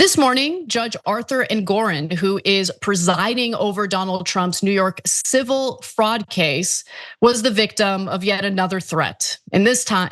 This morning, Judge Arthur Engoron, who is presiding over Donald Trump's New York civil fraud case, was the victim of yet another threat. And this time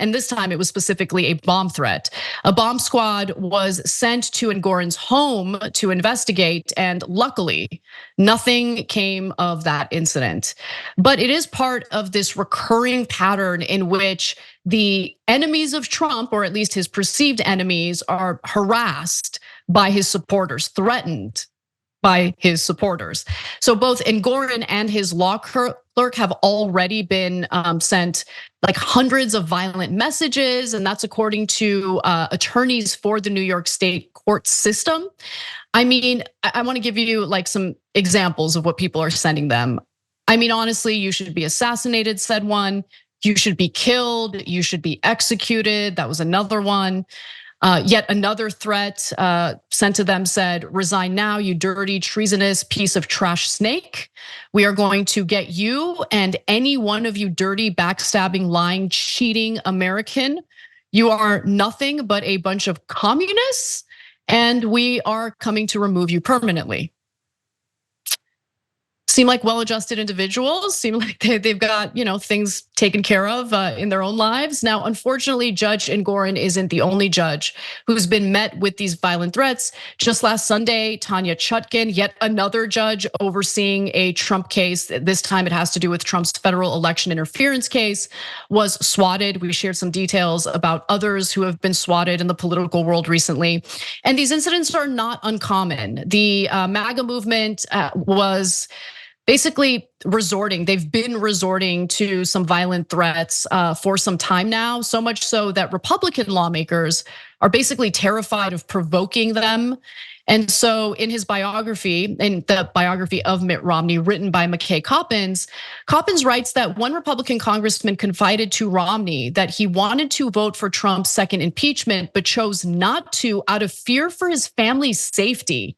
it was specifically a bomb threat. A bomb squad was sent to Engoron's home to investigate, and luckily, nothing came of that incident. But it is part of this recurring pattern in which the enemies of Trump, or at least his perceived enemies, are harassed by his supporters, threatened by his supporters. So both Engoron and his law clerk have already been sent like hundreds of violent messages, and that's according to attorneys for the New York State court system. I mean, I want to give you like some examples of what people are sending them. I mean, honestly, you should be assassinated, said one. You should be killed. You should be executed. That was another one. Yet another threat sent to them said, "Resign now, you dirty, treasonous piece of trash snake. We are going to get you and any one of you dirty, backstabbing, lying, cheating American. You are nothing but a bunch of communists, and we are coming to remove you permanently." Seem like well-adjusted individuals, seem like they've got things taken care of in their own lives. Now, unfortunately, Judge Engoron isn't the only judge who's been met with these violent threats. Just last Sunday, Tanya Chutkan, yet another judge overseeing a Trump case, this time it has to do with Trump's federal election interference case, was swatted. We shared some details about others who have been swatted in the political world recently. And these incidents are not uncommon. The MAGA movement was basically they've been resorting to some violent threats for some time now, so much so that Republican lawmakers are basically terrified of provoking them. And so in his biography, in the biography of Mitt Romney written by McKay Coppins, Coppins writes that one Republican congressman confided to Romney that he wanted to vote for Trump's second impeachment, but chose not to out of fear for his family's safety.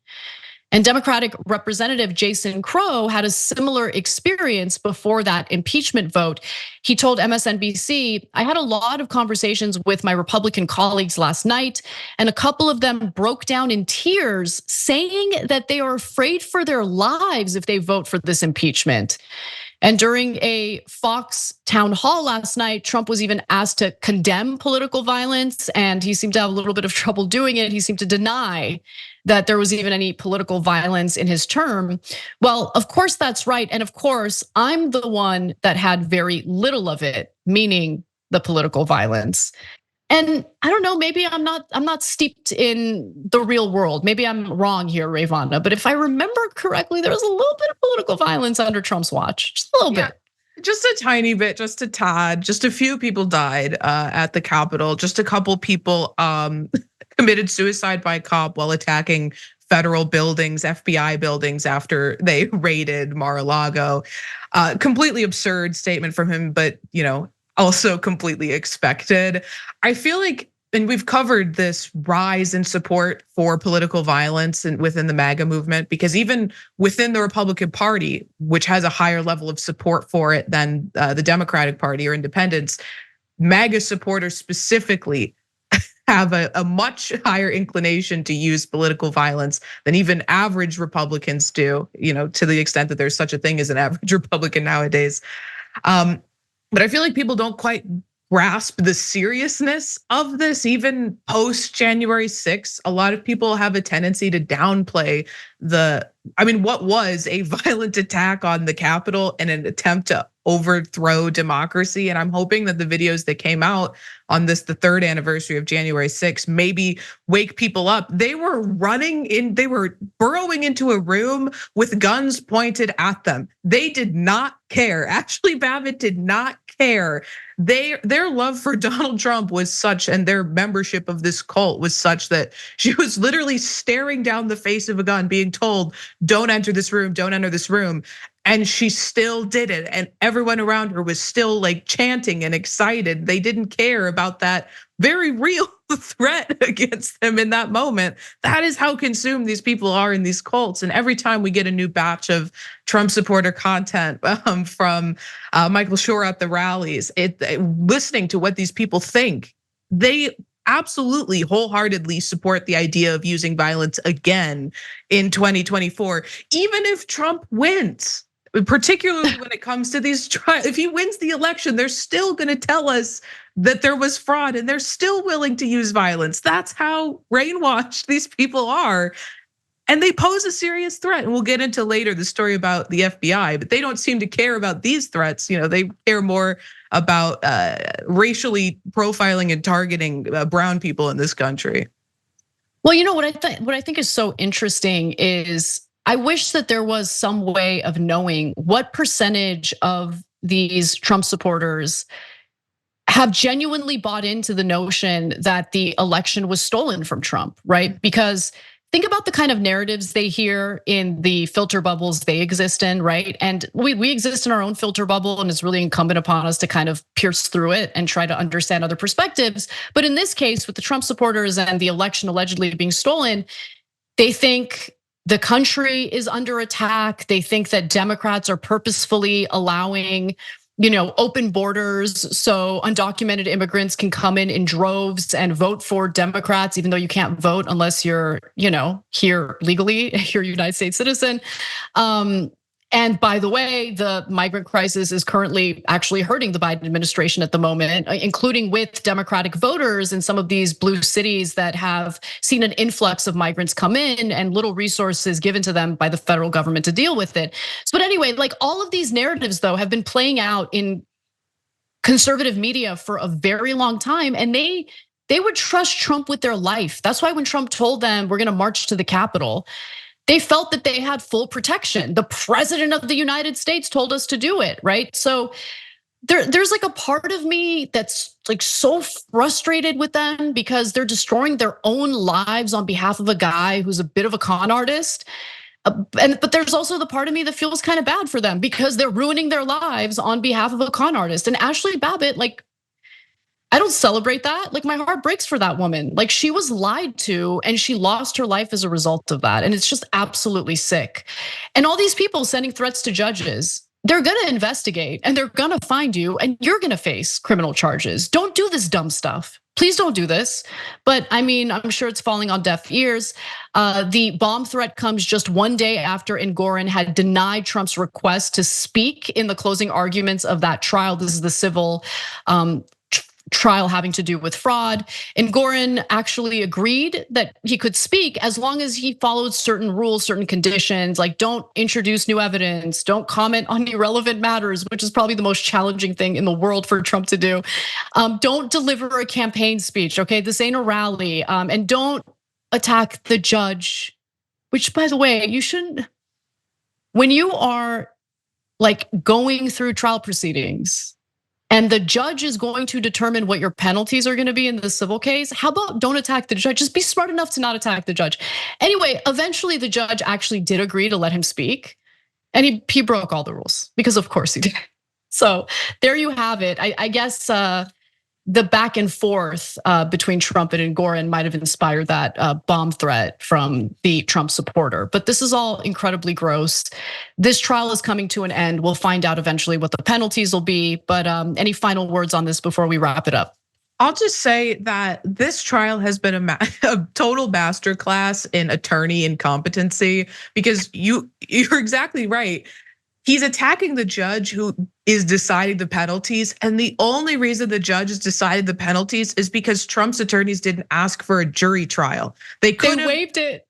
And Democratic Representative Jason Crow had a similar experience before that impeachment vote. He told MSNBC, "I had a lot of conversations with my Republican colleagues last night, and a couple of them broke down in tears, saying that they are afraid for their lives if they vote for this impeachment." And during a Fox town hall last night, Trump was even asked to condemn political violence, and he seemed to have a little bit of trouble doing it. He seemed to deny that there was even any political violence in his term. Well, of course that's right. And of course, I'm the one that had very little of it, meaning the political violence. And I don't know, maybe I'm not steeped in the real world. Maybe I'm wrong here, Ravonna. But if I remember correctly, there was a little bit of political violence under Trump's watch, just a little bit. Just a tiny bit, just a tad. Just a few people died at the Capitol. Just a couple people committed suicide by cop while attacking federal buildings, FBI buildings after they raided Mar-a-Lago. Completely absurd statement from him, but also completely expected. I feel like, and we've covered this rise in support for political violence and within the MAGA movement, because even within the Republican Party, which has a higher level of support for it than the Democratic Party or independents, MAGA supporters specifically have a much higher inclination to use political violence than even average Republicans do, to the extent that there's such a thing as an average Republican nowadays. But I feel like people don't quite grasp the seriousness of this, even post January 6th. A lot of people have a tendency to downplay what was a violent attack on the Capitol and an attempt to overthrow democracy. And I'm hoping that the videos that came out on the third anniversary of January 6th, maybe wake people up. They were they were burrowing into a room with guns pointed at them. They did not care. Ashley Babbitt did not care. Their love for Donald Trump was such, and their membership of this cult was such, that she was literally staring down the face of a gun, being told, "Don't enter this room, don't enter this room." And she still did it. And everyone around her was still like chanting and excited. They didn't care about that very real threat against them in that moment. That is how consumed these people are in these cults. And every time we get a new batch of Trump supporter content from Michael Schur at the rallies, listening to what these people think, they absolutely wholeheartedly support the idea of using violence again in 2024, even if Trump wins. Particularly when it comes to these trials, if he wins the election, they're still gonna tell us that there was fraud and they're still willing to use violence. That's how brainwashed these people are. And they pose a serious threat. And we'll get into later the story about the FBI, but they don't seem to care about these threats. They care more about racially profiling and targeting brown people in this country. Well, what I think is so interesting is I wish that there was some way of knowing what percentage of these Trump supporters have genuinely bought into the notion that the election was stolen from Trump, right? Because think about the kind of narratives they hear in the filter bubbles they exist in, right? And we exist in our own filter bubble, and it's really incumbent upon us to kind of pierce through it and try to understand other perspectives. But in this case, with the Trump supporters and the election allegedly being stolen, they think the country is under attack. They think that Democrats are purposefully allowing open borders so undocumented immigrants can come in droves and vote for Democrats, even though you can't vote unless you're, here legally, you're a United States citizen. And by the way, the migrant crisis is currently actually hurting the Biden administration at the moment, including with Democratic voters in some of these blue cities that have seen an influx of migrants come in and little resources given to them by the federal government to deal with it. But anyway, like all of these narratives though have been playing out in conservative media for a very long time, and they would trust Trump with their life. That's why when Trump told them we're gonna march to the Capitol, they felt that they had full protection. The president of the United States told us to do it, right? So there's like a part of me that's like so frustrated with them because they're destroying their own lives on behalf of a guy who's a bit of a con artist. But there's also the part of me that feels kind of bad for them because they're ruining their lives on behalf of a con artist. And Ashley Babbitt, like, I don't celebrate that. Like my heart breaks for that woman. Like she was lied to and she lost her life as a result of that. And it's just absolutely sick. And all these people sending threats to judges, they're gonna investigate and they're gonna find you and you're gonna face criminal charges. Don't do this dumb stuff. Please don't do this. But I mean, I'm sure it's falling on deaf ears. The bomb threat comes just one day after Engoron had denied Trump's request to speak in the closing arguments of that trial. This is the civil trial having to do with fraud. Engoron actually agreed that he could speak as long as he followed certain rules, certain conditions, like don't introduce new evidence, don't comment on irrelevant matters, which is probably the most challenging thing in the world for Trump to do. Don't deliver a campaign speech, okay? This ain't a rally. And don't attack the judge, which by the way, you shouldn't, when you are like going through trial proceedings, and the judge is going to determine what your penalties are gonna be in the civil case. How about don't attack the judge? Just be smart enough to not attack the judge. Anyway, eventually the judge actually did agree to let him speak. And he broke all the rules because of course he did. So there you have it. I guess the back and forth between Trump and Engoron might have inspired that bomb threat from the Trump supporter. But this is all incredibly gross. This trial is coming to an end. We'll find out eventually what the penalties will be. But any final words on this before we wrap it up? I'll just say that this trial has been a total masterclass in attorney incompetency because you're exactly right. He's attacking the judge who is deciding the penalties. And the only reason the judge has decided the penalties is because Trump's attorneys didn't ask for a jury trial. They waived it.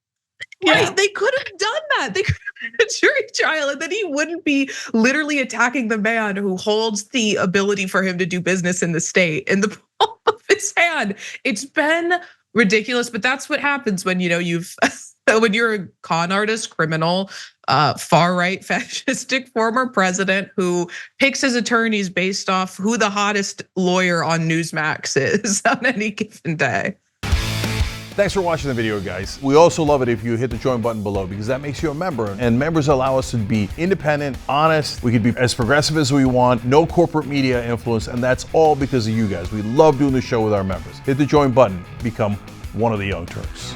Right, yeah. They could have done that. They could have had a jury trial and then he wouldn't be literally attacking the man who holds the ability for him to do business in the state in the palm of his hand. It's been ridiculous, but that's what happens when when you're a con artist, criminal, far-right fascistic former president who picks his attorneys based off who the hottest lawyer on Newsmax is on any given day. Thanks for watching the video, guys. We also love it if you hit the join button below because that makes you a member, and members allow us to be independent, honest. We can be as progressive as we want, no corporate media influence, and that's all because of you guys. We love doing the show with our members. Hit the join button, become one of the Young Turks.